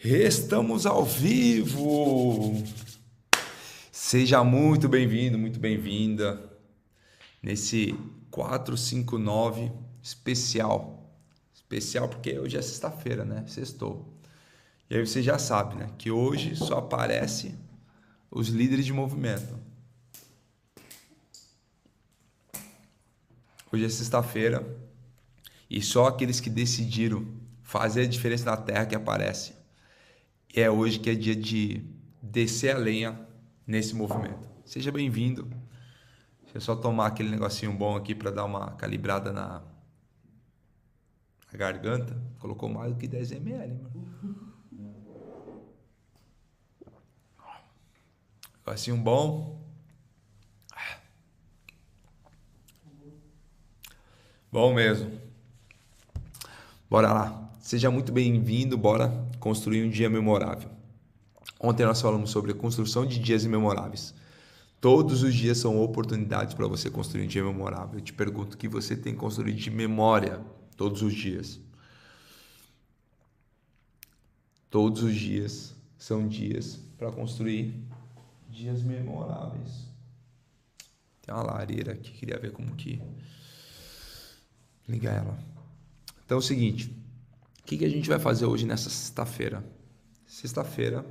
Estamos ao vivo! Seja muito bem-vindo, muito bem-vinda nesse 459 especial. Especial porque hoje é sexta-feira, né? Sextou. E aí você já sabe, né? Que hoje só aparece os líderes de movimento. Hoje é sexta-feira e só aqueles que decidiram fazer a diferença na Terra que aparecem. E é hoje que é dia de descer a lenha nesse movimento. Seja bem-vindo. Deixa eu só tomar aquele negocinho bom aqui para dar uma calibrada na garganta. Colocou mais do que 10 ml, mano. Negocinho bom. Bom mesmo. Bora lá. Seja muito bem-vindo. Bora construir um dia memorável. Ontem nós falamos sobre a construção de dias memoráveis. Todos os dias são oportunidades para você construir um dia memorável. Eu te pergunto o que você tem construído de memória todos os dias. Todos os dias são dias para construir dias memoráveis. Tem uma lareira aqui, queria ver como que ligar ela. Então é o seguinte, o que a gente vai fazer hoje nessa sexta-feira? Sexta-feira,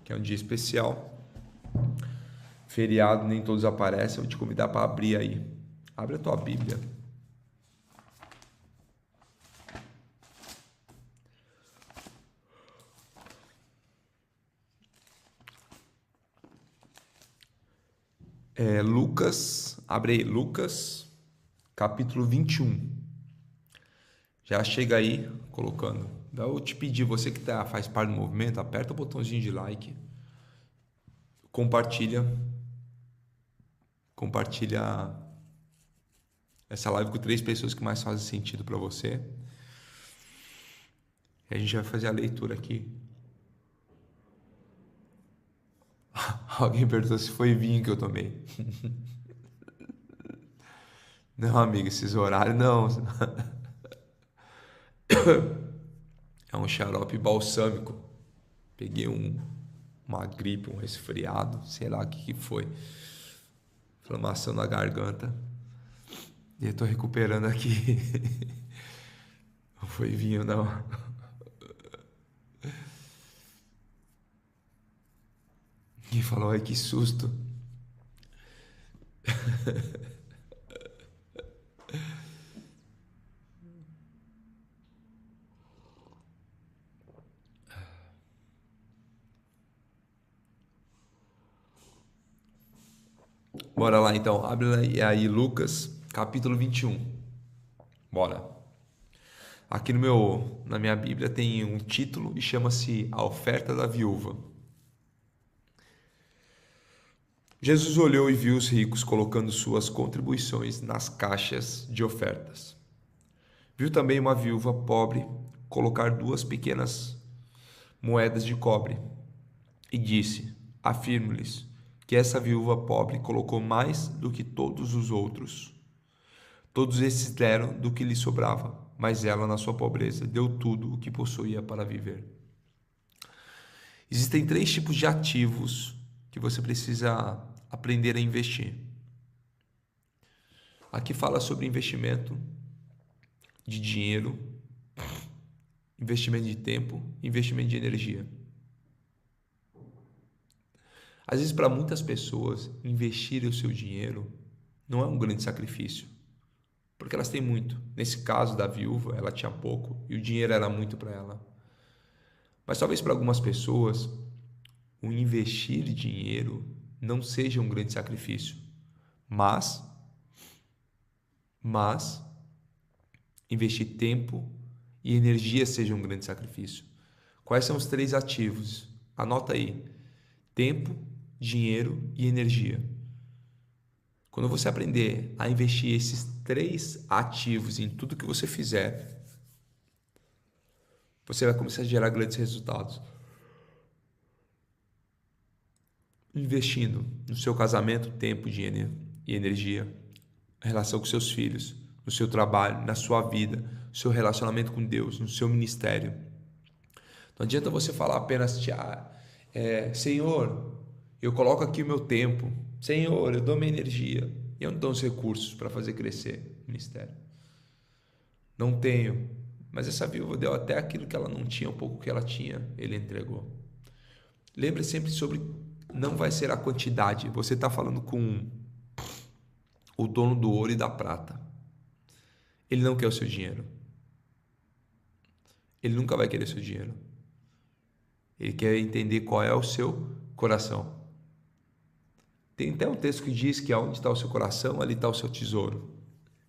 que é um dia especial, feriado, nem todos aparecem, eu vou te convidar para abrir aí. Abre a tua Bíblia. Lucas, abre aí, Lucas, capítulo 21. Já chega aí, colocando. Eu te pedir, você que faz parte do movimento, aperta o botãozinho de like. Compartilha essa live com 3 pessoas que mais fazem sentido para você. E a gente vai fazer a leitura aqui. Alguém perguntou se foi vinho que eu tomei. Não, amigo, esses horários não. É um xarope balsâmico. Peguei uma gripe, um resfriado, sei lá o que foi. Inflamação na garganta. E eu tô recuperando aqui. Não foi vinho, não. E falou, ai que susto. Bora lá então, abre aí Lucas, capítulo 21. Bora. Aqui na minha Bíblia tem um título e chama-se A Oferta da Viúva. Jesus olhou e viu os ricos colocando suas contribuições nas caixas de ofertas. Viu também uma viúva pobre colocar 2 pequenas moedas de cobre e disse: afirmo-lhes que essa viúva pobre colocou mais do que todos os outros. Todos esses deram do que lhe sobrava, mas ela, na sua pobreza, deu tudo o que possuía para viver. Existem 3 tipos de ativos que você precisa aprender a investir. Aqui fala sobre investimento de dinheiro, investimento de tempo, investimento de energia. Às vezes, para muitas pessoas, investir o seu dinheiro não é um grande sacrifício, porque elas têm muito. Nesse caso da viúva, ela tinha pouco e o dinheiro era muito para ela. Mas talvez para algumas pessoas, o investir dinheiro não seja um grande sacrifício, mas investir tempo e energia seja um grande sacrifício. Quais são os 3 ativos? Anota aí: tempo, dinheiro e energia. Quando você aprender a investir esses 3 ativos em tudo que você fizer, você vai começar a gerar grandes resultados. Investindo no seu casamento, tempo, dinheiro e energia, a relação com seus filhos, no seu trabalho, na sua vida, no seu relacionamento com Deus, no seu ministério. Não adianta você falar apenas, Senhor, eu coloco aqui o meu tempo. Senhor, eu dou minha energia. E eu não dou os recursos para fazer crescer o ministério. Não tenho. Mas essa viúva deu até aquilo que ela não tinha, um pouco que ela tinha, ele entregou. Lembre sempre sobre, não vai ser a quantidade. Você está falando com o dono do ouro e da prata. Ele não quer o seu dinheiro. Ele nunca vai querer o seu dinheiro. Ele quer entender qual é o seu coração. Tem até um texto que diz que aonde está o seu coração, ali está o seu tesouro.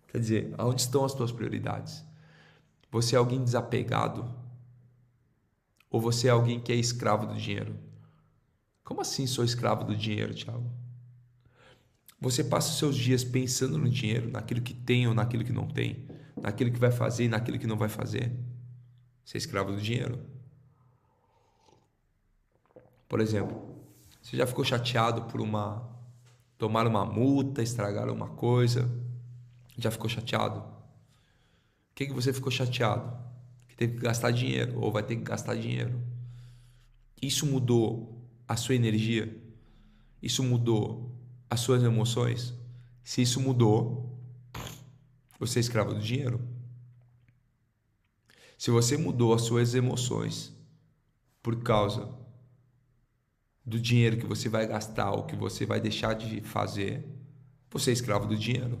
Quer dizer, aonde estão as tuas prioridades? Você é alguém desapegado? Ou você é alguém que é escravo do dinheiro? Como assim sou escravo do dinheiro, Thiago? Você passa os seus dias pensando no dinheiro, naquilo que tem ou naquilo que não tem, naquilo que vai fazer e naquilo que não vai fazer. Você é escravo do dinheiro. Por exemplo, você já ficou chateado por tomar uma multa, estragar uma coisa? Já ficou chateado? O que você ficou chateado? Que teve que gastar dinheiro ou vai ter que gastar dinheiro. Isso mudou a sua energia? Isso mudou as suas emoções? Se isso mudou, você é escravo do dinheiro. Se você mudou as suas emoções por causa do dinheiro que você vai gastar ou que você vai deixar de fazer, você é escravo do dinheiro.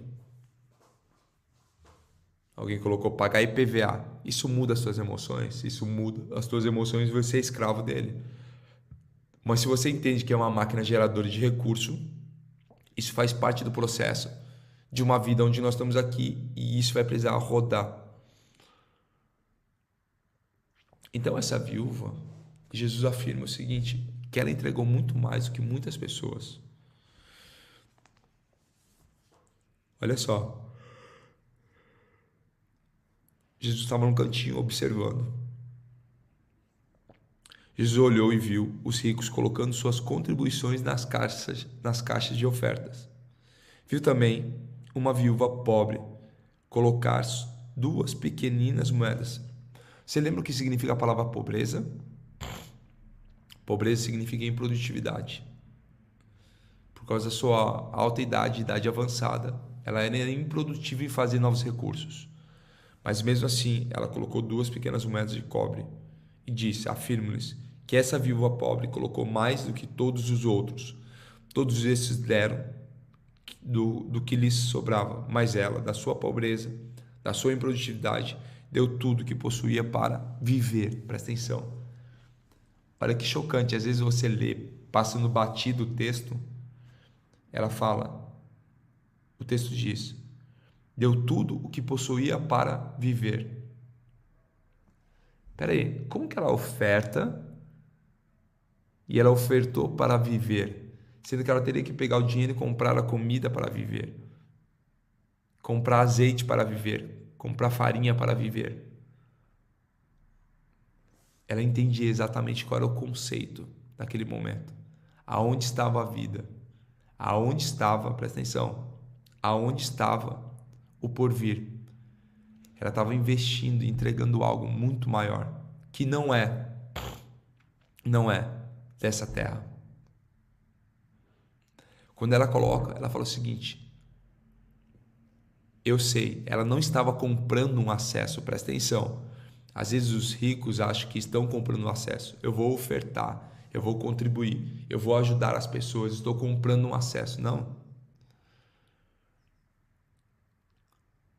Alguém colocou pagar IPVA. Isso muda as suas emoções. Isso muda as suas emoções e você é escravo dele. Mas se você entende que é uma máquina geradora de recurso, isso faz parte do processo de uma vida onde nós estamos aqui e isso vai precisar rodar. Então essa viúva, Jesus afirma o seguinte, que ela entregou muito mais do que muitas pessoas. Olha só. Jesus estava num cantinho observando. Jesus olhou e viu os ricos colocando suas contribuições nas caixas de ofertas. Viu também uma viúva pobre colocar 2 pequeninas moedas. Você lembra o que significa a palavra pobreza? Pobreza significa improdutividade. Por causa da sua alta idade avançada, ela era improdutiva em fazer novos recursos. Mas mesmo assim, ela colocou 2 pequenas moedas de cobre e disse, afirmo-lhes, que essa viúva pobre colocou mais do que todos os outros. Todos esses deram do que lhes sobrava, mas ela, da sua pobreza, da sua improdutividade, deu tudo que possuía para viver. Presta atenção. Olha que chocante, às vezes você lê, passando batido o texto, ela fala, o texto diz, deu tudo o que possuía para viver. Espera aí, como que ela oferta e ela ofertou para viver, sendo que ela teria que pegar o dinheiro e comprar a comida para viver, comprar azeite para viver, comprar farinha para viver. Ela entendia exatamente qual era o conceito naquele momento. Aonde estava a vida? Aonde estava, presta atenção, aonde estava o porvir? Ela estava investindo, entregando algo muito maior, que não é dessa terra. Quando ela coloca, ela fala o seguinte, eu sei, ela não estava comprando um acesso, presta atenção. Às vezes os ricos acham que estão comprando um acesso. Eu vou ofertar, eu vou contribuir, eu vou ajudar as pessoas, estou comprando um acesso. Não.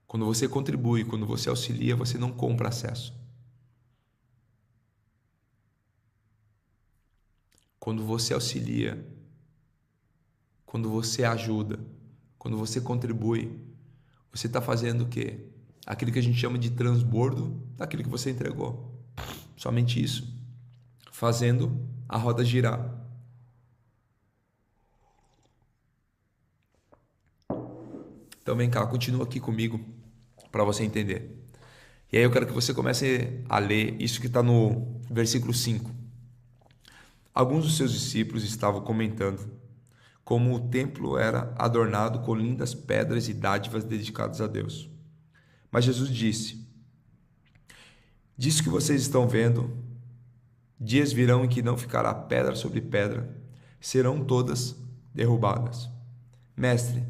Quando você contribui, quando você auxilia, você não compra acesso. Quando você auxilia, quando você ajuda, quando você contribui, você está fazendo o quê? Aquilo que a gente chama de transbordo daquilo que você entregou. Somente isso. Fazendo a roda girar. Então vem cá, continua aqui comigo para você entender. E aí eu quero que você comece a ler isso que está no versículo 5. Alguns dos seus discípulos estavam comentando como o templo era adornado com lindas pedras e dádivas dedicadas a Deus. Mas Jesus disse: disso que vocês estão vendo, Dias virão em que não ficará pedra sobre pedra, serão todas derrubadas. Mestre,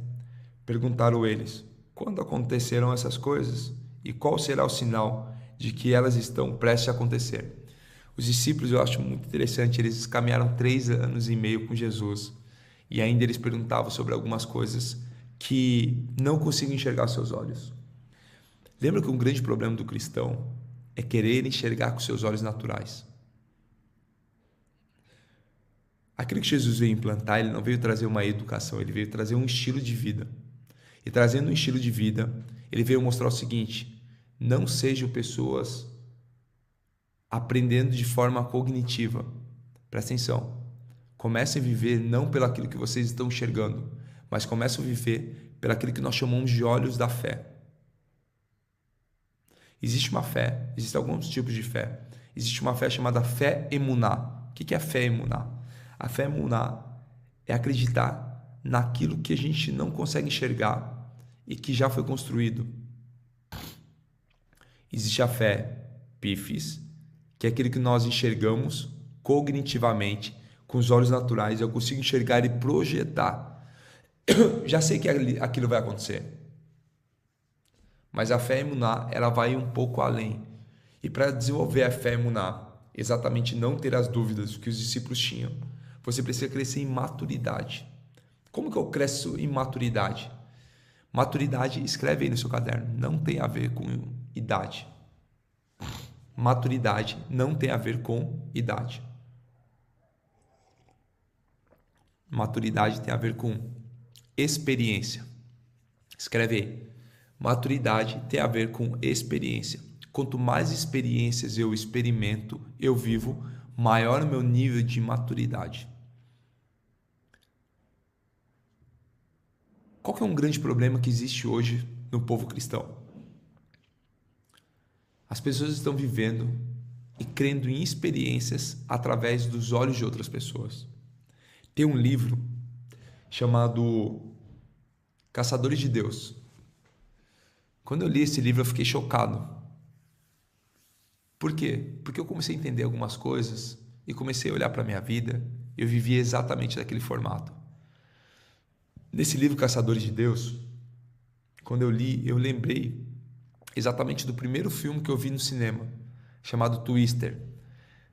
perguntaram eles, quando acontecerão essas coisas? E qual será o sinal de que elas estão prestes a acontecer? Os discípulos, eu acho muito interessante, eles caminharam 3 anos e meio com Jesus e ainda eles perguntavam sobre algumas coisas que não conseguem enxergar aos seus olhos. Lembra que um grande problema do cristão é querer enxergar com seus olhos naturais. Aquilo que Jesus veio implantar, ele não veio trazer uma educação, ele veio trazer um estilo de vida. E trazendo um estilo de vida, ele veio mostrar o seguinte: não sejam pessoas aprendendo de forma cognitiva. Presta atenção. Comecem a viver não pelo aquilo que vocês estão enxergando, mas comecem a viver pelo aquilo que nós chamamos de olhos da fé. Existe uma fé, existem alguns tipos de fé. Existe uma fé chamada fé emuná. O que é a fé emuná? A fé emuná é acreditar naquilo que a gente não consegue enxergar e que já foi construído. Existe a fé pífis, que é aquilo que nós enxergamos cognitivamente, com os olhos naturais. Eu consigo enxergar e projetar. Já sei que aquilo vai acontecer. Mas a fé emuná, ela vai um pouco além. E para desenvolver a fé emuná, exatamente não ter as dúvidas que os discípulos tinham, você precisa crescer em maturidade. Como que eu cresço em maturidade? Maturidade, escreve aí no seu caderno, não tem a ver com idade. Maturidade não tem a ver com idade. Maturidade tem a ver com experiência. Escreve aí. Maturidade tem a ver com experiência. Quanto mais experiências eu experimento, eu vivo, maior o meu nível de maturidade. Qual que é um grande problema que existe hoje no povo cristão? As pessoas estão vivendo e crendo em experiências através dos olhos de outras pessoas. Tem um livro chamado Caçadores de Deus. Quando eu li esse livro, eu fiquei chocado. Por quê? Porque eu comecei a entender algumas coisas e comecei a olhar para a minha vida e eu vivia exatamente daquele formato. Nesse livro Caçadores de Deus, quando eu li, eu lembrei exatamente do primeiro filme que eu vi no cinema, chamado Twister.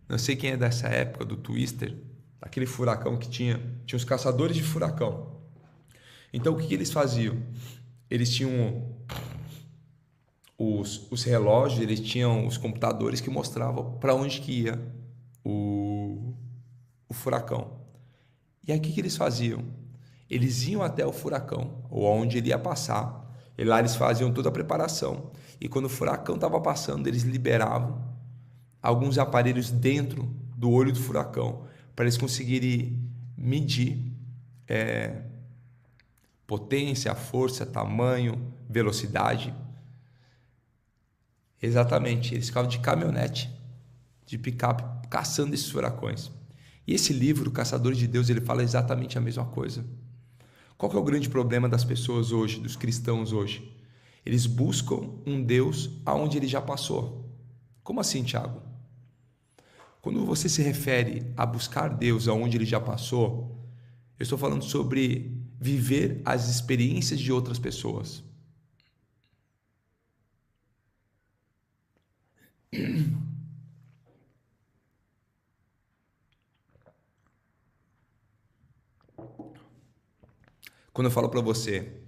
Não sei quem é dessa época do Twister, aquele furacão que tinha os caçadores de furacão. Então, o que eles faziam? Eles tinham os relógios, eles tinham os computadores que mostravam para onde que ia o furacão. E aí, o que eles faziam? Eles iam até o furacão, ou onde ele ia passar, e lá eles faziam toda a preparação. E quando o furacão estava passando, eles liberavam alguns aparelhos dentro do olho do furacão, para eles conseguirem medir potência, força, tamanho, velocidade. Exatamente, eles ficavam de caminhonete, de picape, caçando esses furacões. E esse livro, Caçadores de Deus, ele fala exatamente a mesma coisa. Qual que é o grande problema das pessoas hoje, dos cristãos hoje? Eles buscam um Deus aonde ele já passou. Como assim, Tiago? Quando você se refere a buscar Deus aonde ele já passou, eu estou falando sobre viver as experiências de outras pessoas. Quando eu falo para você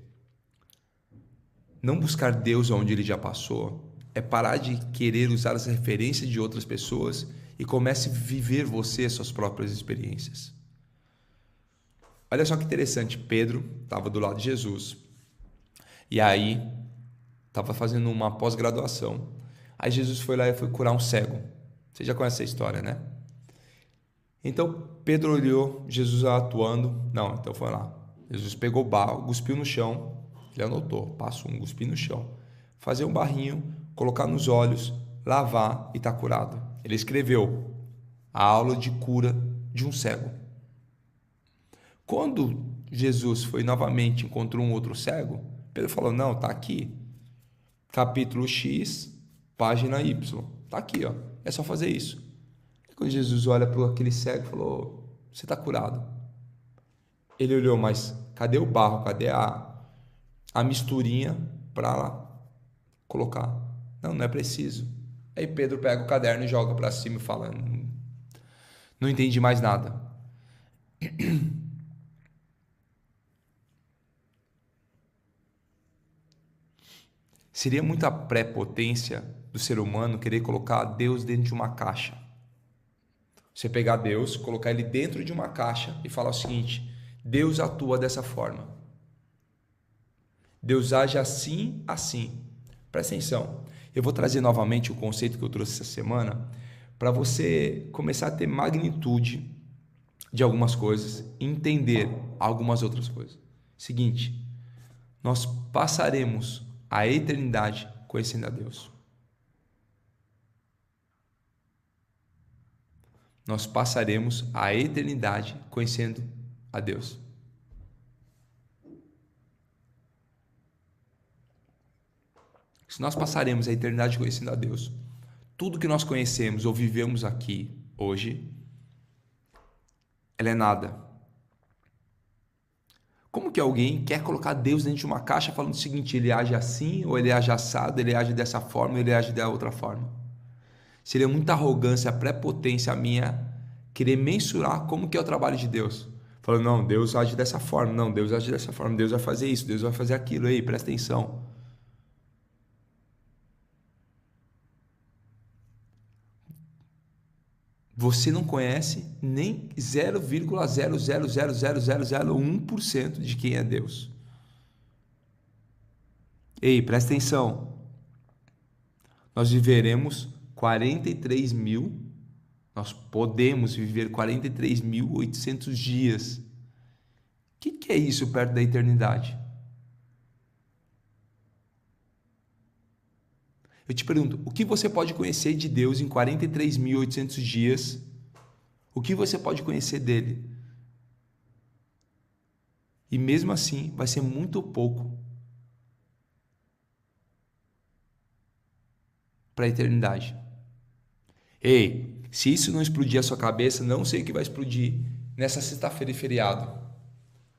não buscar Deus onde ele já passou, é parar de querer usar as referências de outras pessoas e comece a viver você as suas próprias experiências. Olha só que interessante, Pedro estava do lado de Jesus e aí estava fazendo uma pós-graduação. Aí Jesus foi lá e foi curar um cego. Você já conhece essa história, né? Então Pedro olhou Jesus atuando. Não, então foi lá. Jesus pegou o barro, cuspiu no chão. Ele anotou, passo 1, cuspir no chão. Fazer um barrinho, colocar nos olhos, lavar e está curado. Ele escreveu a aula de cura de um cego. Quando Jesus foi novamente, encontrou um outro cego, Pedro falou, não, está aqui. Capítulo X, página Y. Está aqui, ó. É só fazer isso. Quando Jesus olha para aquele cego e falou: você está curado. Ele olhou, mas cadê o barro? Cadê a misturinha para colocar? Não, não é preciso. Aí Pedro pega o caderno e joga para cima e fala: não entendi mais nada. Seria muita prepotência do ser humano querer colocar Deus dentro de uma caixa. Você pegar Deus, colocar ele dentro de uma caixa e falar o seguinte: Deus atua dessa forma. Deus age assim, assim. Presta atenção. Eu vou trazer novamente o conceito que eu trouxe essa semana para você começar a ter magnitude de algumas coisas e entender algumas outras coisas. Seguinte, nós passaremos a eternidade conhecendo a Deus. Nós passaremos a eternidade conhecendo a Deus. Se nós passaremos a eternidade conhecendo a Deus, tudo que nós conhecemos ou vivemos aqui hoje, ela é nada. Como que alguém quer colocar Deus dentro de uma caixa falando o seguinte: ele age assim, ou ele age assado, ele age dessa forma, ou ele age da outra forma? Seria muita arrogância, prepotência minha querer mensurar como que é o trabalho de Deus. Falando, não, Deus age dessa forma, não, Deus age dessa forma, Deus vai fazer isso, Deus vai fazer aquilo, aí, presta atenção. Você não conhece nem 0,0000001% de quem é Deus. Ei, presta atenção. Nós viveremos 43 mil, nós podemos viver 43.800 dias. O que é isso perto da eternidade? Eu te pergunto, o que você pode conhecer de Deus em 43.800 dias? O que você pode conhecer dele? E mesmo assim, vai ser muito pouco para a eternidade. Ei, se isso não explodir a sua cabeça, não sei o que vai explodir nessa sexta-feira e feriado,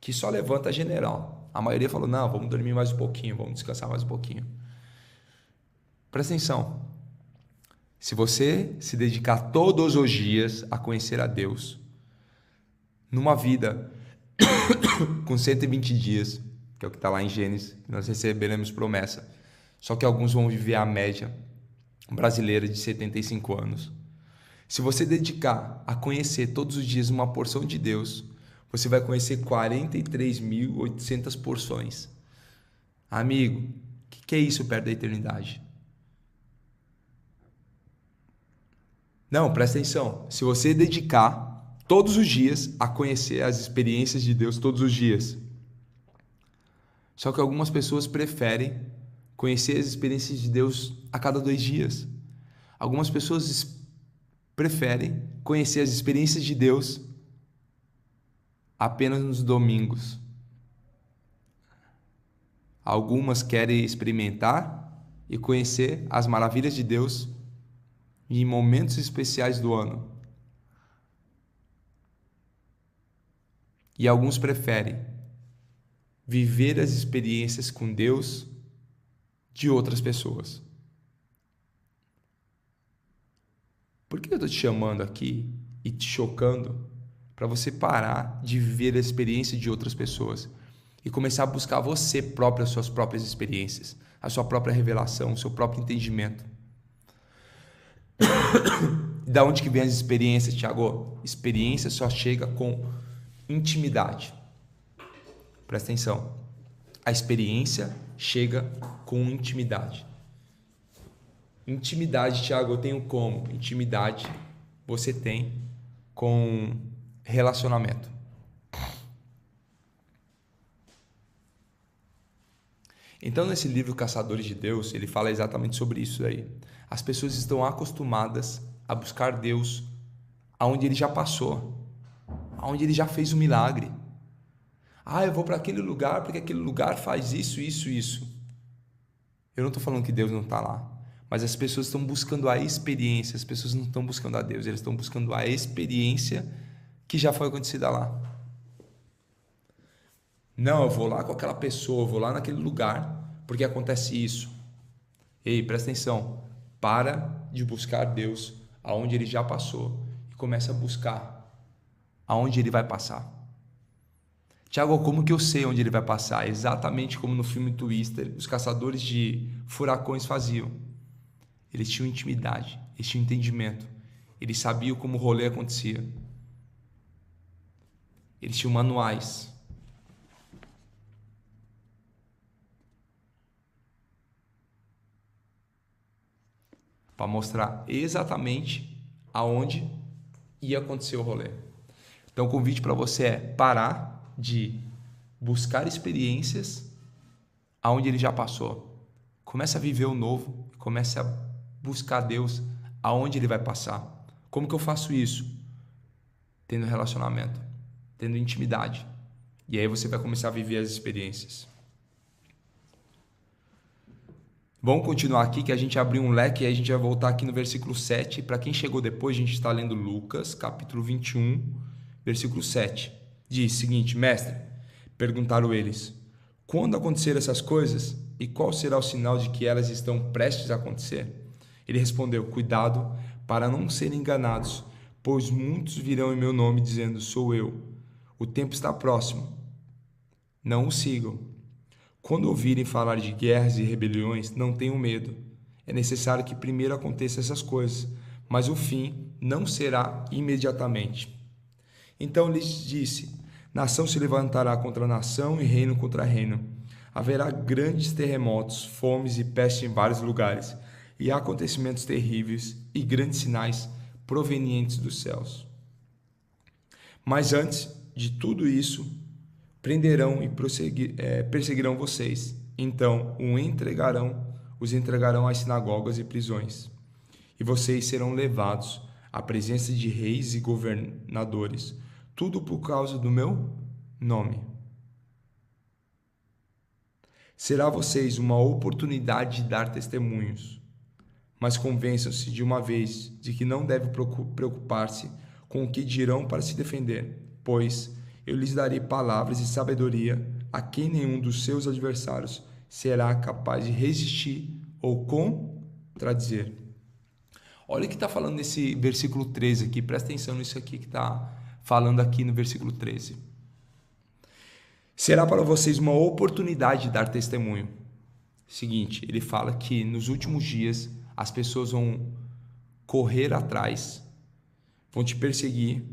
que só levanta general. A maioria falou, não, vamos dormir mais um pouquinho, vamos descansar mais um pouquinho. Presta atenção. Se você se dedicar todos os dias a conhecer a Deus, numa vida com 120 dias, que é o que está lá em Gênesis, nós receberemos promessa. Só que alguns vão viver a média brasileira de 75 anos. Se você dedicar a conhecer todos os dias uma porção de Deus, você vai conhecer 43.800 porções. Amigo, o que é isso perto da eternidade? Não, presta atenção. Se você dedicar todos os dias a conhecer as experiências de Deus todos os dias. Só que algumas pessoas preferem conhecer as experiências de Deus a cada 2 dias. Algumas pessoas preferem conhecer as experiências de Deus apenas nos domingos. Algumas querem experimentar e conhecer as maravilhas de Deus em momentos especiais do ano. E alguns preferem viver as experiências com Deus de outras pessoas. Por que eu estou te chamando aqui e te chocando para você parar de viver a experiência de outras pessoas e começar a buscar você próprio, as suas próprias experiências, a sua própria revelação, o seu próprio entendimento? Da onde que vem as experiências, Tiago? Experiência só chega com intimidade. Presta atenção. A experiência chega com intimidade. Intimidade, Tiago, eu tenho como? Intimidade você tem com relacionamento. Então, nesse livro Caçadores de Deus, ele fala exatamente sobre isso aí. As pessoas estão acostumadas a buscar Deus aonde ele já passou, aonde ele já fez um milagre. Eu vou para aquele lugar porque aquele lugar faz isso, isso, isso. Eu não estou falando que Deus não está lá, Mas as pessoas estão buscando a experiência, as pessoas não estão buscando a Deus, eles estão buscando a experiência que já foi acontecida lá. Não, eu vou lá com aquela pessoa, eu vou lá naquele lugar, porque acontece isso. Ei, presta atenção, para de buscar Deus aonde ele já passou e começa a buscar aonde ele vai passar. Tiago, como que eu sei onde ele vai passar? Exatamente como no filme Twister, os caçadores de furacões faziam. Eles tinham intimidade, eles tinham entendimento, eles sabiam como o rolê acontecia. Eles tinham manuais. Para mostrar exatamente aonde ia acontecer o rolê. Então o convite para você é parar de buscar experiências aonde ele já passou. Comece a viver o novo, comece a buscar Deus aonde ele vai passar. Como que eu faço isso? Tendo relacionamento, tendo intimidade. E aí você vai começar a viver as experiências. Vamos continuar aqui que a gente abriu um leque e a gente vai voltar aqui no versículo 7. Para quem chegou depois, a gente está lendo Lucas, capítulo 21, versículo 7. Diz o seguinte: Mestre, perguntaram eles, quando acontecer essas coisas e qual será o sinal de que elas estão prestes a acontecer? Ele respondeu, cuidado para não serem enganados, pois muitos virão em meu nome dizendo, sou eu. O tempo está próximo. Não o sigam. Quando ouvirem falar de guerras e rebeliões, não tenham medo. É necessário que primeiro aconteçam essas coisas, mas o fim não será imediatamente. Então lhes disse, nação se levantará contra nação e reino contra reino. Haverá grandes terremotos, fomes e peste em vários lugares, e acontecimentos terríveis e grandes sinais provenientes dos céus. Mas antes de tudo isso, prenderão e perseguirão vocês. Então os entregarão às sinagogas e prisões. E vocês serão levados à presença de reis e governadores, tudo por causa do meu nome. Será a vocês uma oportunidade de dar testemunhos, mas convençam-se de uma vez de que não devem preocupar-se com o que dirão para se defender, pois eu lhes darei palavras e sabedoria a quem nenhum dos seus adversários será capaz de resistir ou contradizer. Olha o que está falando nesse versículo 13 aqui, presta atenção nisso aqui que está falando aqui no versículo 13. Será para vocês uma oportunidade de dar testemunho. Seguinte, ele fala que nos últimos dias as pessoas vão correr atrás, vão te perseguir,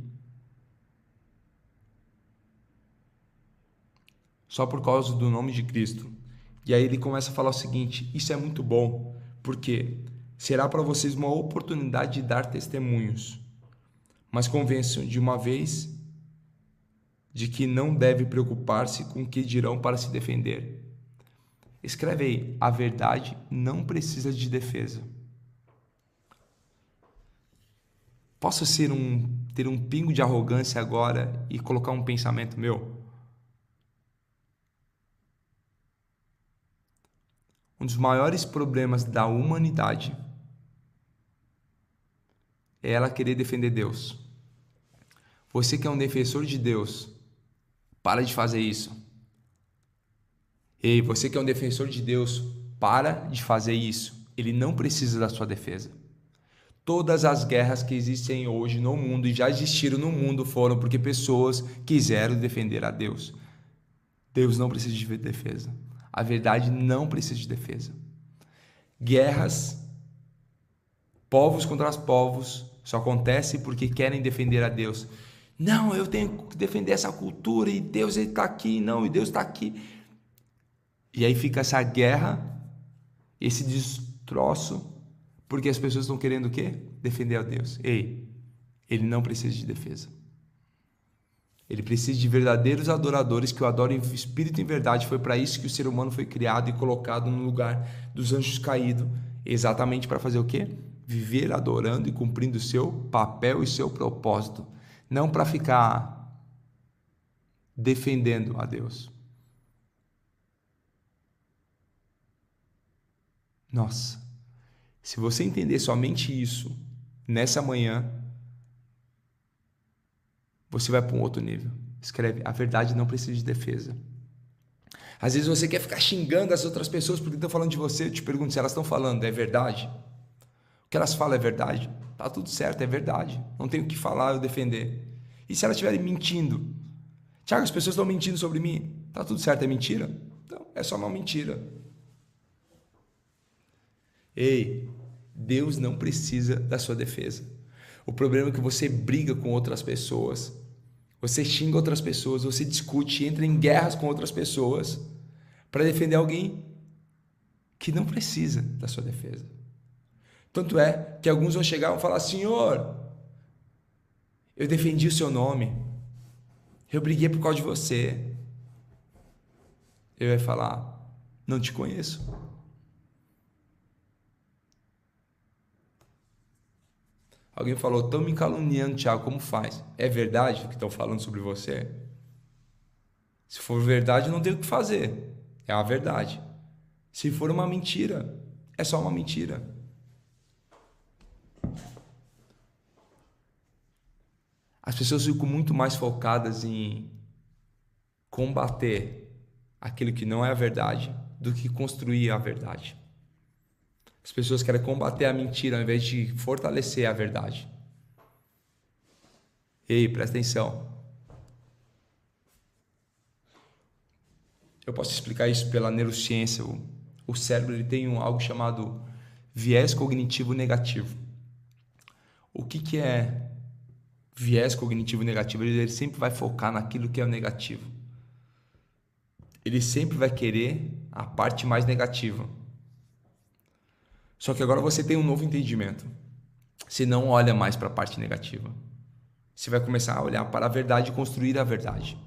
só por causa do nome de Cristo. E aí ele começa a falar o seguinte, isso é muito bom, porque será para vocês uma oportunidade de dar testemunhos, mas convençam de uma vez de que não deve preocupar-se com o que dirão para se defender. Escreve aí, a verdade não precisa de defesa. Posso ter um pingo de arrogância agora e colocar um pensamento meu? Um dos maiores problemas da humanidade é ela querer defender Deus. Você que é um defensor de Deus, para de fazer isso. Ei, você que é um defensor de Deus, para de fazer isso. Ele não precisa da sua defesa. Todas as guerras que existem hoje no mundo e já existiram no mundo foram porque pessoas quiseram defender a Deus. Deus não precisa de defesa. A verdade não precisa de defesa. Guerras, povos contra os povos, só acontece porque querem defender a Deus. Não, eu tenho que defender essa cultura e Deus está aqui. Não, e Deus está aqui. E aí fica essa guerra, esse destroço, porque as pessoas estão querendo o quê? Defender a Deus. Ei, ele não precisa de defesa. Ele precisa de verdadeiros adoradores que o adorem em espírito e em verdade. Foi para isso que o ser humano foi criado e colocado no lugar dos anjos caídos. Exatamente para fazer o quê? Viver adorando e cumprindo o seu papel e seu propósito. Não para ficar defendendo a Deus. Nossa, Se você entender somente isso nessa manhã, você vai para um outro nível. Escreve: a verdade não precisa de defesa. Às vezes você quer ficar xingando as outras pessoas porque estão falando de você. Eu te pergunto, se elas estão falando, é verdade? O que elas falam é verdade? Tá tudo certo, é verdade. Não tenho o que falar ou defender. E se elas estiverem mentindo? Tiago, as pessoas estão mentindo sobre mim. Tá tudo certo, é mentira? Então, é só uma mentira. Ei, Deus não precisa da sua defesa. O problema é que você briga com outras pessoas, você xinga outras pessoas, você discute, entra em guerras com outras pessoas para defender alguém que não precisa da sua defesa. Tanto é que alguns vão chegar e vão falar: Senhor, eu defendi o seu nome, eu briguei por causa de você. Ele vai falar: não te conheço. Alguém falou: estão me caluniando, Tiago, como faz? É verdade o que estão falando sobre você? Se for verdade, não tem o que fazer. É a verdade. Se for uma mentira, é só uma mentira. As pessoas ficam muito mais focadas em combater aquilo que não é a verdade do que construir a verdade. As pessoas querem combater a mentira ao invés de fortalecer a verdade. Ei, presta atenção. Eu posso explicar isso pela neurociência. O cérebro ele tem algo chamado viés cognitivo negativo. O que é viés cognitivo negativo? Ele sempre vai focar naquilo que é o negativo. Ele sempre vai querer a parte mais negativa. Só que agora você tem um novo entendimento. Você não olha mais para a parte negativa. Você vai começar a olhar para a verdade e construir a verdade.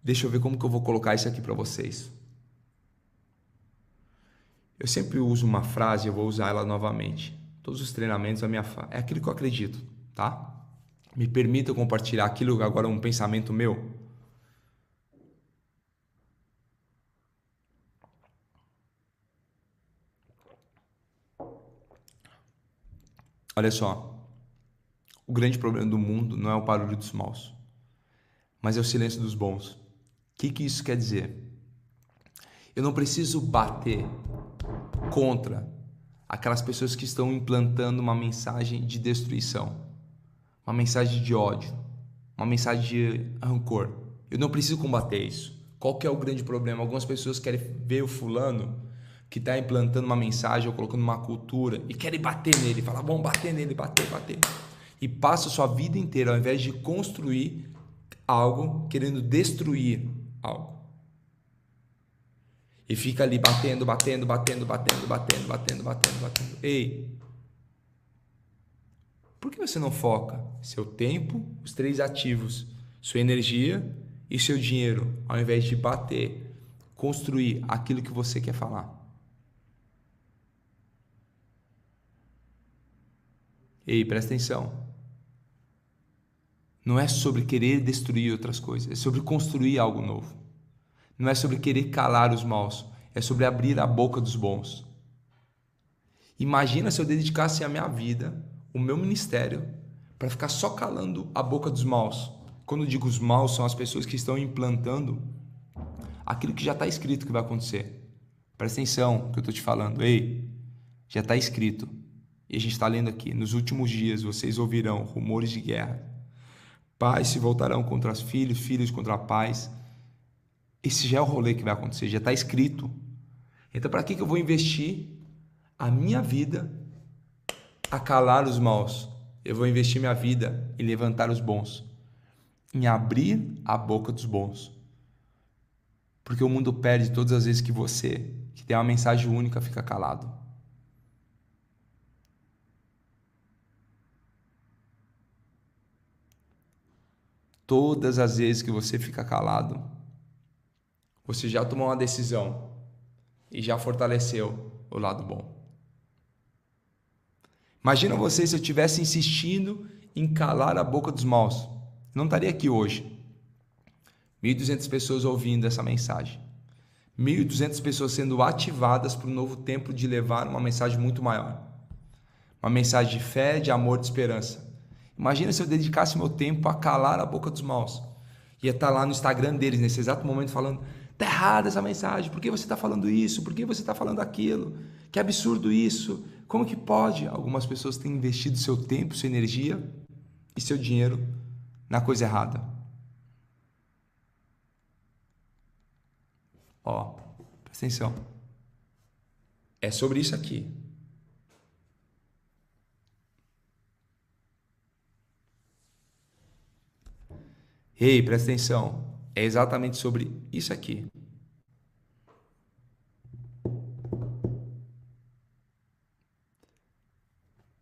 Deixa eu ver como que eu vou colocar isso aqui para vocês. Eu sempre uso uma frase, eu vou usar ela novamente. Todos os treinamentos é aquilo que eu acredito, tá? Me permita compartilhar aquilo que agora é um pensamento meu. Olha só, o grande problema do mundo não é o barulho dos maus, mas é o silêncio dos bons. O que isso quer dizer? Eu não preciso bater contra aquelas pessoas que estão implantando uma mensagem de destruição, uma mensagem de ódio, uma mensagem de rancor. Eu não preciso combater isso. Qual que é o grande problema? Algumas pessoas querem ver o fulano que está implantando uma mensagem ou colocando uma cultura e querem bater nele, falar: vamos bater nele, bater. E passa a sua vida inteira, ao invés de construir algo, querendo destruir algo. E fica ali batendo. Ei, por que você não foca seu tempo, os 3 ativos, sua energia e seu dinheiro, ao invés de bater, construir aquilo que você quer falar? Ei, presta atenção. Não é sobre querer destruir outras coisas, é sobre construir algo novo. Não é sobre querer calar os maus, é sobre abrir a boca dos bons. Imagina se eu dedicasse a minha vida, o meu ministério, para ficar só calando a boca dos maus. Quando eu digo os maus, são as pessoas que estão implantando aquilo que já está escrito que vai acontecer. Presta atenção no que eu estou te falando. Ei, já está escrito. E a gente está lendo aqui: nos últimos dias vocês ouvirão rumores de guerra. Pais se voltarão contra os filhos, filhos contra pais. Esse já é o rolê que vai acontecer, já está escrito. Então, para que eu vou investir a minha vida a calar os maus? Eu vou investir minha vida em levantar os bons, em abrir a boca dos bons. Porque o mundo perde todas as vezes que você, que tem uma mensagem única, fica calado. Todas as vezes que você fica calado, você já tomou uma decisão e já fortaleceu o lado bom. Imagina você se eu tivesse insistindo em calar a boca dos maus. Eu não estaria aqui hoje. 1.200 pessoas ouvindo essa mensagem. 1.200 pessoas sendo ativadas para um novo tempo de levar uma mensagem muito maior. Uma mensagem de fé, de amor, de esperança. Imagina se eu dedicasse meu tempo a calar a boca dos maus. Ia estar lá no Instagram deles, nesse exato momento, falando: tá errada essa mensagem, por que você está falando isso? Por que você está falando aquilo? Que absurdo isso! Como que pode? Algumas pessoas têm investido seu tempo, sua energia e seu dinheiro na coisa errada. Ó, presta atenção. É sobre isso aqui. Ei, presta atenção. É exatamente sobre isso aqui.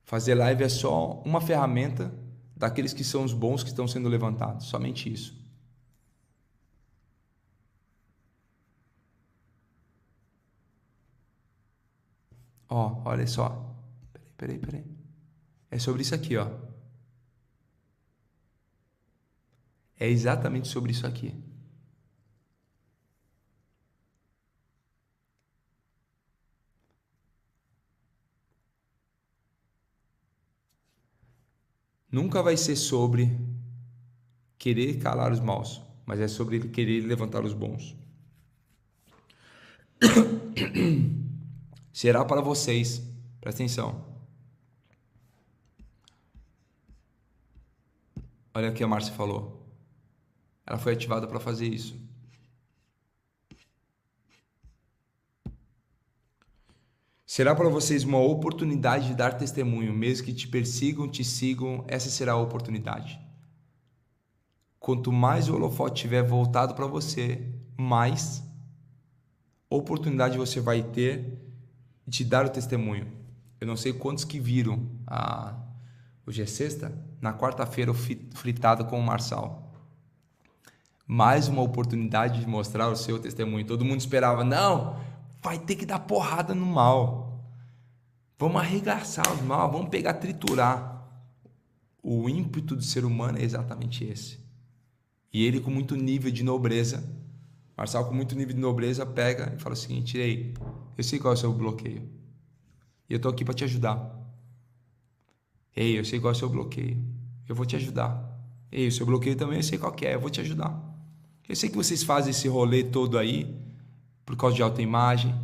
Fazer live é só uma ferramenta daqueles que são os bons que estão sendo levantados. Somente isso. Ó, olha só. Peraí. É sobre isso aqui, ó. É exatamente sobre isso aqui. Nunca vai ser sobre querer calar os maus, mas é sobre querer levantar os bons. Será para vocês, presta atenção. Olha o que a Márcia falou. Ela foi ativada para fazer isso. Será para vocês uma oportunidade de dar testemunho, mesmo que te persigam, te sigam, essa será a oportunidade. Quanto mais o holofote estiver voltado para você, mais oportunidade você vai ter de dar o testemunho. Eu não sei quantos que viram hoje é sexta, na quarta-feira o fritado com o Marçal. Mais uma oportunidade de mostrar o seu testemunho. Todo mundo esperava, não, vai ter que dar porrada no mal. Vamos arregaçar os mal, vamos pegar, triturar. O ímpeto do ser humano é exatamente esse. E ele com muito nível de nobreza, Marçal com muito nível de nobreza, pega e fala o seguinte: ei, eu sei qual é o seu bloqueio. E eu tô aqui para te ajudar. Ei, eu sei qual é o seu bloqueio. Eu vou te ajudar. Ei, o seu bloqueio também eu sei qual que é, eu vou te ajudar. Eu sei que vocês fazem esse rolê todo aí por causa de autoimagem,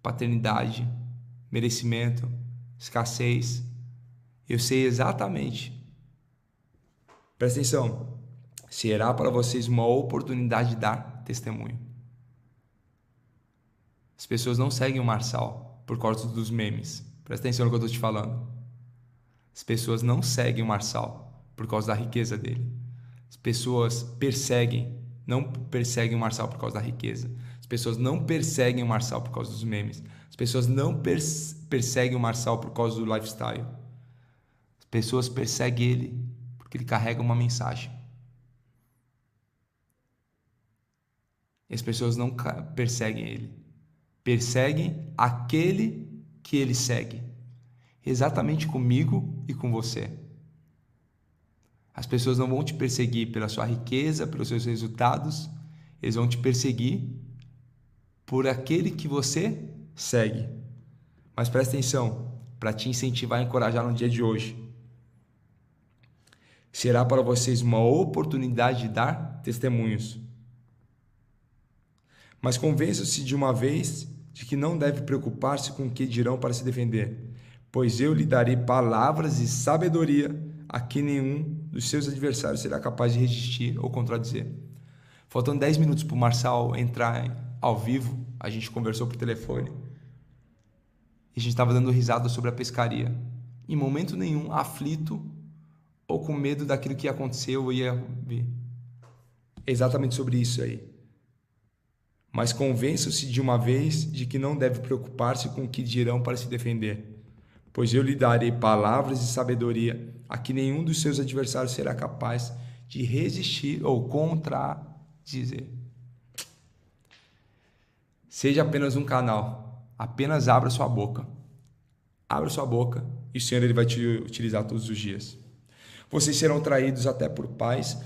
paternidade, merecimento, escassez. Eu sei exatamente. Presta atenção. Será para vocês uma oportunidade de dar testemunho. As pessoas não seguem o Marçal por causa dos memes. Presta atenção no que eu estou te falando. As pessoas não seguem o Marçal por causa da riqueza dele. As pessoas não perseguem o Marçal por causa da riqueza. As pessoas não perseguem o Marçal por causa dos memes. As pessoas não perseguem o Marçal por causa do lifestyle. As pessoas perseguem ele porque ele carrega uma mensagem. E as pessoas não perseguem ele. Perseguem aquele que ele segue. Exatamente comigo e com você. As pessoas não vão te perseguir pela sua riqueza, pelos seus resultados. Eles vão te perseguir por aquele que você segue. Mas presta atenção, para te incentivar e encorajar no dia de hoje. Será para vocês uma oportunidade de dar testemunhos. Mas convença-se de uma vez de que não deve preocupar-se com o que dirão para se defender, pois eu lhe darei palavras e sabedoria a que nenhum dos seus adversários será capaz de resistir ou contradizer. Faltando 10 minutos para o Marçal entrar ao vivo, a gente conversou por telefone e a gente estava dando risada sobre a pescaria. Em momento nenhum, aflito ou com medo daquilo que ia acontecer ou ia ver. É exatamente sobre isso aí. Mas convença-se de uma vez de que não deve preocupar-se com o que dirão para se defender, pois eu lhe darei palavras e sabedoria a que nenhum dos seus adversários será capaz de resistir ou contradizer. Seja apenas um canal, apenas abra sua boca. Abra sua boca e o Senhor ele vai te utilizar todos os dias. Vocês serão traídos até por pais,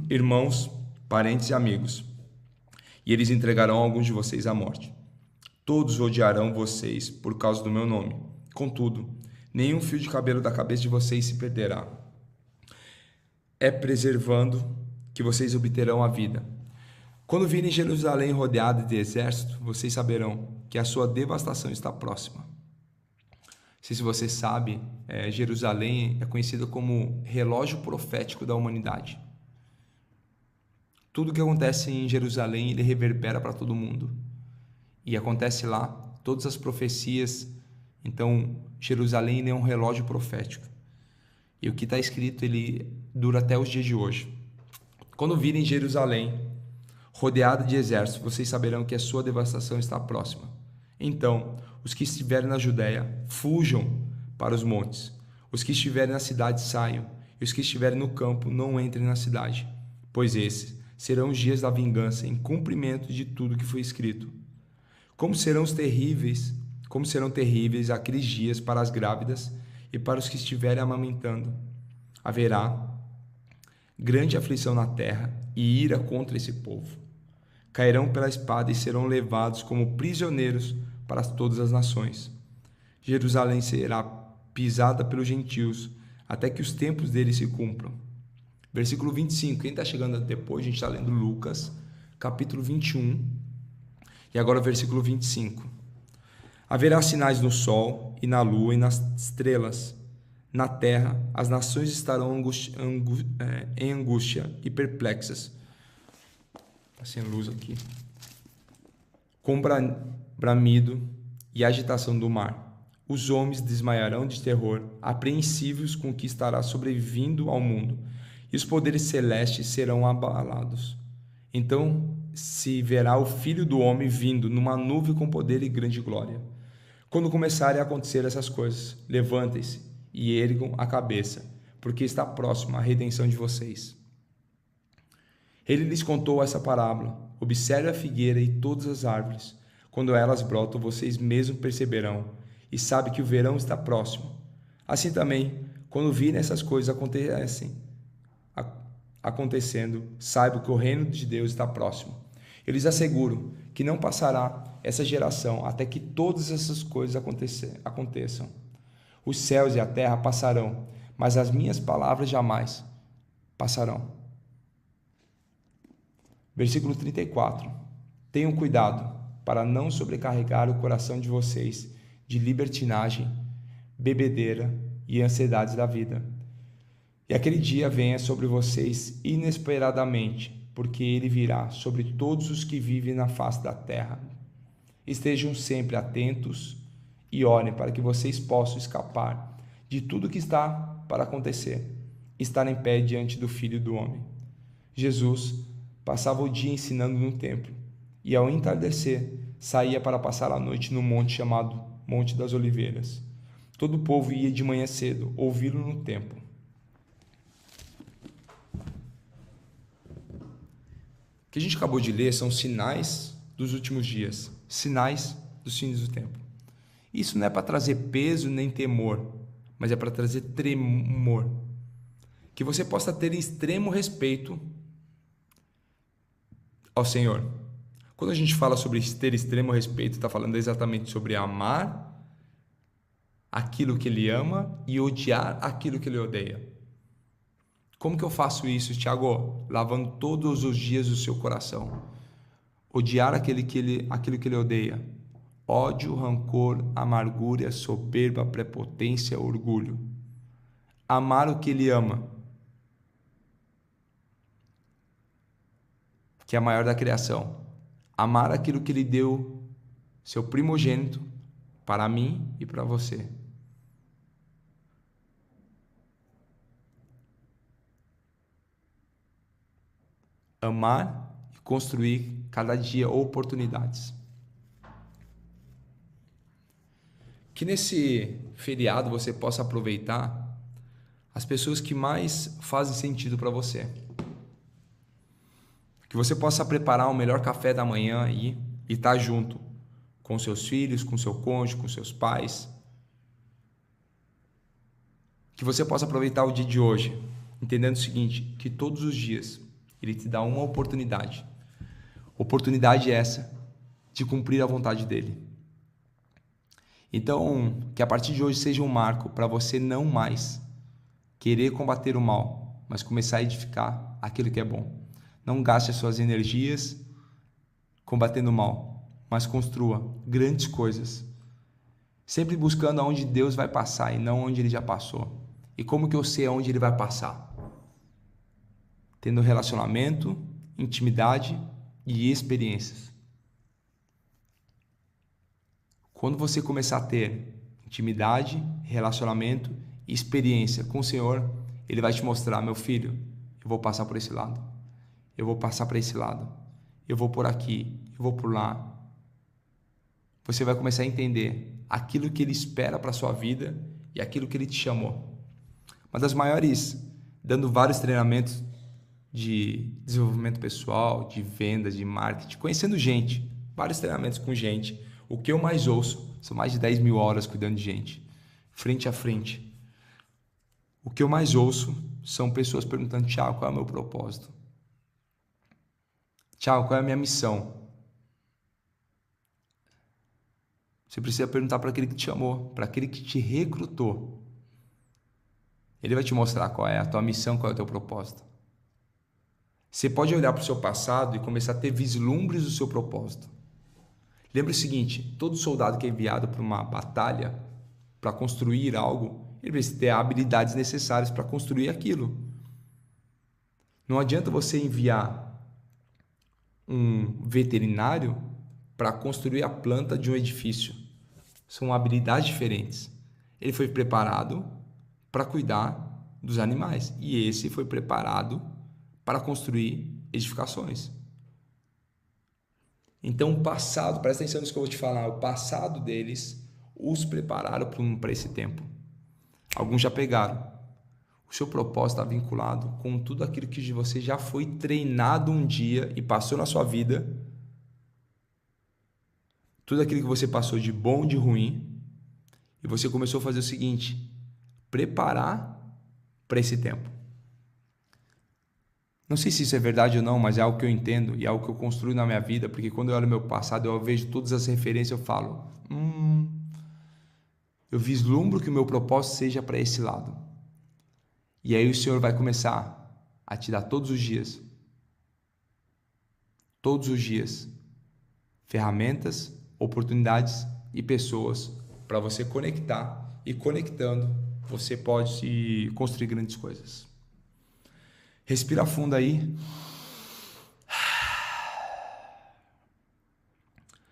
irmãos, parentes e amigos. e eles entregarão alguns de vocês à morte. Todos odiarão vocês por causa do meu nome. Contudo, nenhum fio de cabelo da cabeça de vocês se perderá. É preservando que vocês obterão a vida. Quando virem Jerusalém rodeada de exército, vocês saberão que a sua devastação está próxima. Não sei se você sabe, Jerusalém é conhecida como relógio profético da humanidade. Tudo que acontece em Jerusalém, ele reverbera para todo mundo. E acontece lá todas as profecias. Então, Jerusalém é um relógio profético. E o que está escrito, ele dura até os dias de hoje. Quando virem Jerusalém rodeada de exércitos, vocês saberão que a sua devastação está próxima. Então, os que estiverem na Judéia, fujam para os montes. Os que estiverem na cidade, saiam. E os que estiverem no campo, não entrem na cidade. Pois esses serão os dias da vingança, em cumprimento de tudo que foi escrito. Como serão terríveis aqueles dias para as grávidas e para os que estiverem amamentando. Haverá grande aflição na terra e ira contra esse povo. Cairão pela espada e serão levados como prisioneiros para todas as nações. Jerusalém será pisada pelos gentios, até que os tempos deles se cumpram. Versículo 25. Quem está chegando depois, a gente está lendo Lucas, capítulo 21. E agora o versículo 25. Haverá sinais no sol e na lua e nas estrelas. Na terra, as nações estarão em angústia e perplexas. Está sem luz aqui. Com bramido e agitação do mar. Os homens desmaiarão de terror, apreensivos com o que estará sobrevindo ao mundo, e os poderes celestes serão abalados. Então se verá o Filho do Homem vindo numa nuvem com poder e grande glória. Quando começarem a acontecer essas coisas, levantem-se e ergam a cabeça, porque está próxima a redenção de vocês. Ele lhes contou essa parábola: observe a figueira e todas as árvores. Quando elas brotam, vocês mesmos perceberão, e sabem que o verão está próximo. Assim também, quando virem essas coisas acontecendo, saibam que o reino de Deus está próximo. Eu lhes asseguro que não passará essa geração até que todas essas coisas aconteçam. Os céus e a terra passarão, mas as minhas palavras jamais passarão. Versículo 34. Tenham cuidado para não sobrecarregar o coração de vocês de libertinagem, bebedeira e ansiedades da vida. E aquele dia venha sobre vocês inesperadamente, porque ele virá sobre todos os que vivem na face da terra. Estejam sempre atentos e orem para que vocês possam escapar de tudo que está para acontecer, estar em pé diante do Filho do Homem. Jesus passava o dia ensinando no templo, e ao entardecer, saía para passar a noite no monte chamado Monte das Oliveiras. Todo o povo ia de manhã cedo ouvi-lo no templo. O que a gente acabou de ler são sinais dos últimos dias, sinais dos fins do tempo. Isso não é para trazer peso nem temor, mas é para trazer tremor. Que você possa ter extremo respeito ao Senhor. Quando a gente fala sobre ter extremo respeito, está falando exatamente sobre amar aquilo que Ele ama e odiar aquilo que Ele odeia. Como que eu faço isso, Tiago? Lavando todos os dias o seu coração. Odiar aquilo que Ele odeia. Ódio, rancor, amargura, soberba, prepotência, orgulho. Amar o que Ele ama, que é a maior da criação. Amar aquilo que Ele deu, seu primogênito, para mim e para você. Amar e construir cada dia oportunidades. Que nesse feriado você possa aproveitar as pessoas que mais fazem sentido para você. Que você possa preparar o melhor café da manhã aí e estar junto com seus filhos, com seu cônjuge, com seus pais. Que você possa aproveitar o dia de hoje, entendendo o seguinte, que todos os dias Ele te dá uma oportunidade. Oportunidade essa de cumprir a vontade dele. Então, que a partir de hoje seja um marco para você não mais querer combater o mal, mas começar a edificar aquilo que é bom. Não gaste as suas energias combatendo o mal, mas construa grandes coisas. Sempre buscando aonde Deus vai passar e não onde Ele já passou. E como que eu sei aonde Ele vai passar? Tendo relacionamento, intimidade e experiências. Quando você começar a ter intimidade, relacionamento e experiência com o Senhor, Ele vai te mostrar, meu filho, eu vou passar por esse lado, eu vou passar para esse lado, eu vou por aqui, eu vou por lá. Você vai começar a entender aquilo que Ele espera para a sua vida e aquilo que Ele te chamou. Uma das maiores, dando vários treinamentos de desenvolvimento pessoal, de vendas, de marketing, conhecendo gente, vários treinamentos com gente. O que eu mais ouço, são mais de 10 mil horas cuidando de gente, frente a frente. O que eu mais ouço são pessoas perguntando, Thiago, qual é o meu propósito? Thiago, qual é a minha missão? Você precisa perguntar para aquele que te chamou, para aquele que te recrutou. Ele vai te mostrar qual é a tua missão, qual é o teu propósito. Você pode olhar para o seu passado e começar a ter vislumbres do seu propósito. Lembre o seguinte, todo soldado que é enviado para uma batalha, para construir algo, ele precisa ter habilidades necessárias para construir aquilo. Não adianta você enviar um veterinário para construir a planta de um edifício. São habilidades diferentes. Ele foi preparado para cuidar dos animais e esse foi preparado para construir edificações. Então, o passado, presta atenção nisso que eu vou te falar, o passado deles os prepararam para esse tempo. Alguns já pegaram. O seu propósito está vinculado com tudo aquilo que você já foi treinado um dia e passou na sua vida. Tudo aquilo que você passou de bom e de ruim. E você começou a fazer o seguinte, preparar para esse tempo. Não sei se isso é verdade ou não, mas é algo que eu entendo e é algo que eu construo na minha vida, porque quando eu olho meu passado, eu vejo todas as referências, eu falo, eu vislumbro que o meu propósito seja para esse lado. E aí o Senhor vai começar a te dar todos os dias, ferramentas, oportunidades e pessoas para você conectar, e conectando, você pode construir grandes coisas. Respira fundo aí.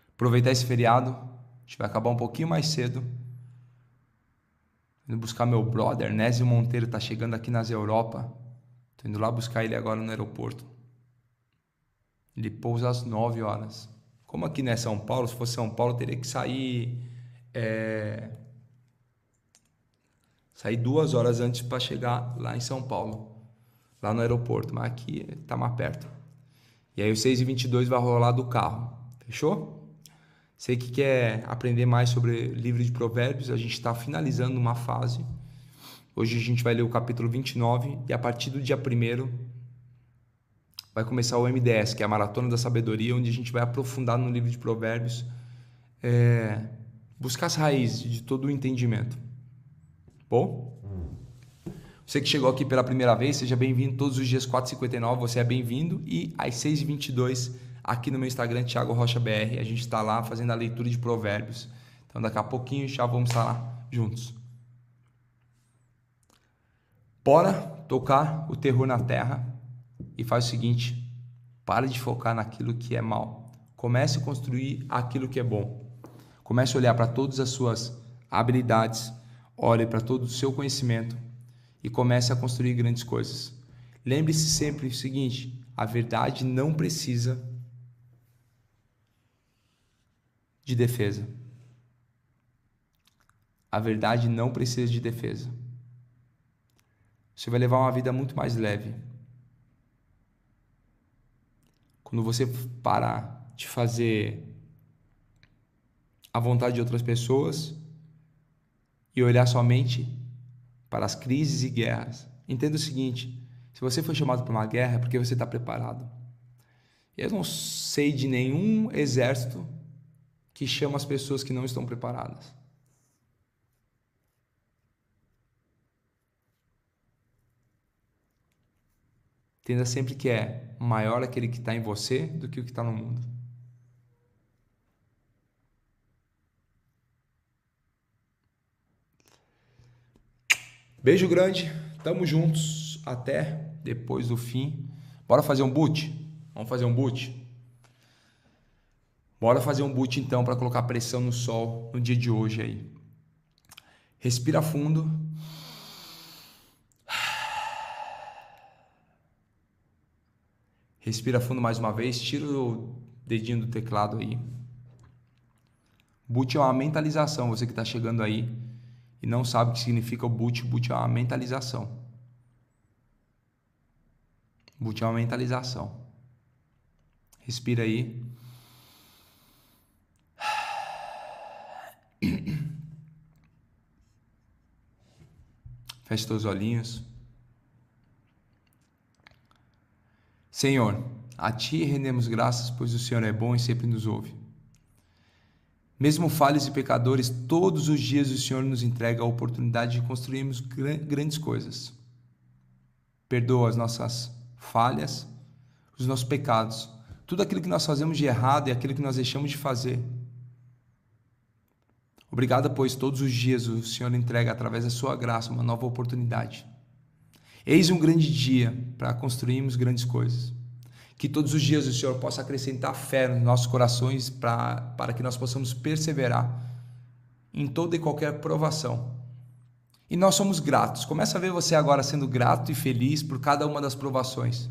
Aproveitar esse feriado. A gente vai acabar um pouquinho mais cedo. Indo buscar meu brother, Nésio Monteiro, tá chegando aqui nas Europa. Tô indo lá buscar ele agora no aeroporto. Ele pousa às 9 horas. Como aqui não é São Paulo, se fosse São Paulo, teria que sair 2 horas antes para chegar lá em São Paulo. Lá no aeroporto, mas aqui tá mais perto. E aí o 6h22 vai rolar do carro, fechou? Você que quer aprender mais sobre livro de provérbios, a gente está finalizando uma fase. Hoje a gente vai ler o capítulo 29 e a partir do dia 1º vai começar o MDS, que é a Maratona da Sabedoria, onde a gente vai aprofundar no livro de provérbios, buscar as raízes de todo o entendimento. Bom? Você que chegou aqui pela primeira vez, seja bem-vindo. Todos os dias 4h59 você é bem-vindo. E às 6h22 aqui no meu Instagram, Thiago Rocha BR, a gente está lá fazendo a leitura de provérbios. Então daqui a pouquinho já vamos estar lá juntos. Bora tocar o terror na terra e faz o seguinte, para de focar naquilo que é mal. Comece a construir aquilo que é bom. Comece a olhar para todas as suas habilidades, olhe para todo o seu conhecimento e comece a construir grandes coisas. Lembre-se sempre o seguinte, a verdade não precisa de defesa. A verdade não precisa de defesa. Você vai levar uma vida muito mais leve. Quando você parar de fazer a vontade de outras pessoas e olhar somente para as crises e guerras. Entenda o seguinte, se você foi chamado para uma guerra é porque você está preparado. Eu não sei de nenhum exército que chama as pessoas que não estão preparadas. Entenda sempre que é maior aquele que está em você do que o que está no mundo. Beijo grande, tamo juntos até depois do fim. Bora fazer um boot? Vamos fazer um boot? Bora fazer um boot então para colocar pressão no sol no dia de hoje aí. Respira fundo. Respira fundo mais uma vez, tira o dedinho do teclado aí. Boot é uma mentalização, você que está chegando aí e não sabe o que significa o boot, boot é uma mentalização. Boot é uma mentalização. Respira aí. Feche seus olhinhos. Senhor, a Ti rendemos graças, pois o Senhor é bom e sempre nos ouve. Mesmo falhos e pecadores, todos os dias o Senhor nos entrega a oportunidade de construirmos grandes coisas. Perdoa as nossas falhas, os nossos pecados, tudo aquilo que nós fazemos de errado e aquilo que nós deixamos de fazer. Obrigado, pois todos os dias o Senhor entrega através da sua graça uma nova oportunidade. Eis um grande dia para construirmos grandes coisas. Que todos os dias o Senhor possa acrescentar fé nos nossos corações para que nós possamos perseverar em toda e qualquer provação. E nós somos gratos. Começa a ver você agora sendo grato e feliz por cada uma das provações.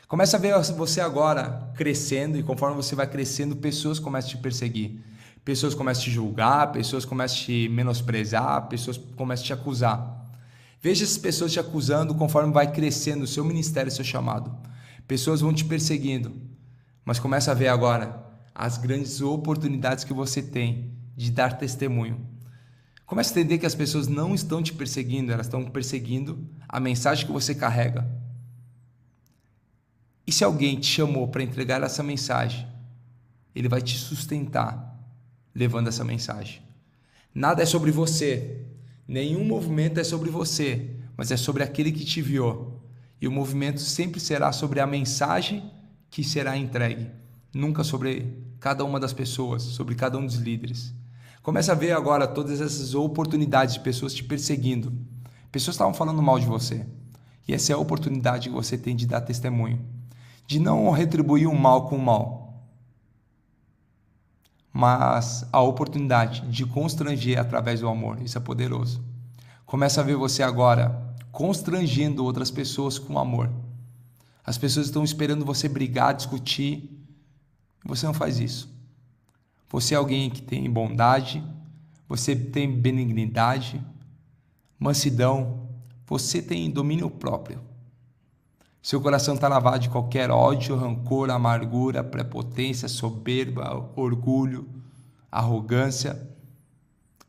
Começa a ver você agora crescendo, e conforme você vai crescendo, pessoas começam a te perseguir. Pessoas começam a te julgar, pessoas começam a te menosprezar, pessoas começam a te acusar. Veja essas pessoas te acusando conforme vai crescendo o seu ministério, o seu chamado. Pessoas vão te perseguindo, mas começa a ver agora as grandes oportunidades que você tem de dar testemunho. Começa a entender que as pessoas não estão te perseguindo, elas estão perseguindo a mensagem que você carrega. E se alguém te chamou para entregar essa mensagem, ele vai te sustentar levando essa mensagem. Nada é sobre você, nenhum movimento é sobre você, mas é sobre aquele que te enviou. E o movimento sempre será sobre a mensagem que será entregue, nunca sobre cada uma das pessoas, sobre cada um dos líderes. Começa a ver agora todas essas oportunidades de pessoas te perseguindo. Pessoas estavam falando mal de você. E essa é a oportunidade que você tem de dar testemunho. De não retribuir o mal com o mal, mas a oportunidade de constranger através do amor. Isso é poderoso. Começa a ver você agora constrangendo outras pessoas com amor. As pessoas estão esperando você brigar, discutir. Você não faz isso. Você é alguém que tem bondade, você tem benignidade, mansidão, você tem domínio próprio. Seu coração está lavado de qualquer ódio, rancor, amargura, prepotência, soberba, orgulho, arrogância.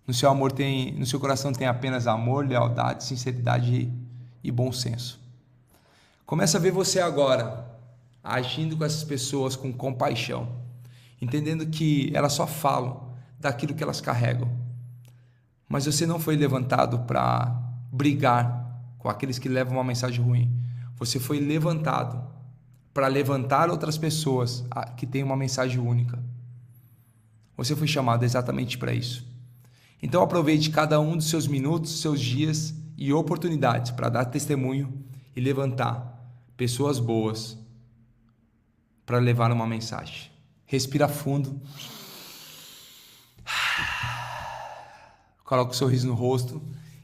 No seu coração tem apenas amor, lealdade, sinceridade e bom senso. Começa a ver você agora agindo com essas pessoas com compaixão, entendendo que elas só falam daquilo que elas carregam. Mas você não foi levantado para brigar com aqueles que levam uma mensagem ruim. Você foi levantado para levantar outras pessoas que têm uma mensagem única. Você foi chamado exatamente para isso. Então aproveite cada um dos seus minutos, seus dias e oportunidades para dar testemunho e levantar pessoas boas para levar uma mensagem. Respira fundo. Coloca um sorriso no rosto.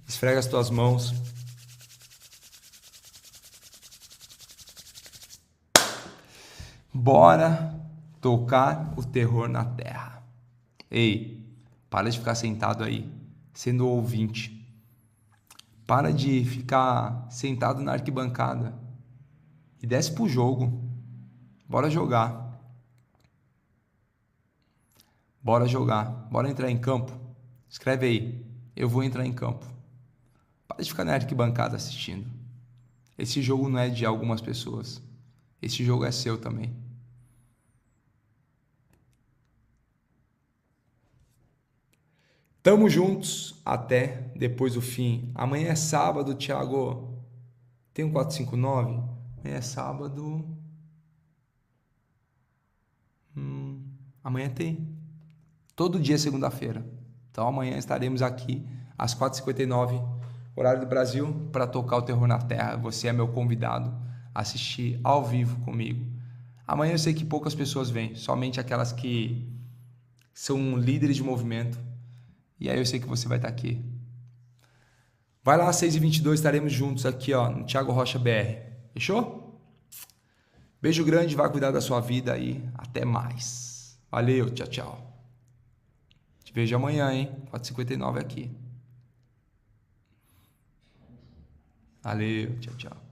Esfrega as tuas mãos. Bora tocar o terror na terra. Ei, para de ficar sentado aí, sendo ouvinte. Para de ficar sentado na arquibancada e desce pro jogo. Bora jogar. Bora jogar. Bora entrar em campo. Escreve aí. Eu vou entrar em campo. Para de ficar na arquibancada assistindo. Esse jogo não é de algumas pessoas. Esse jogo é seu também. Tamo juntos até depois do fim. Amanhã é sábado, Thiago. Tem um 459? Amanhã é sábado. Amanhã tem. Todo dia é segunda-feira. Então amanhã estaremos aqui às 4h59, horário do Brasil, para tocar o terror na terra. Você é meu convidado a assistir ao vivo comigo. Amanhã eu sei que poucas pessoas vêm, somente aquelas que são líderes de movimento. E aí eu sei que você vai estar aqui. Vai lá às 6h22, estaremos juntos aqui, ó, no Thiago Rocha BR. Fechou? Beijo grande, vai cuidar da sua vida aí. Até mais. Valeu, tchau, tchau. Te vejo amanhã, hein? 4h59 aqui. Valeu, tchau, tchau.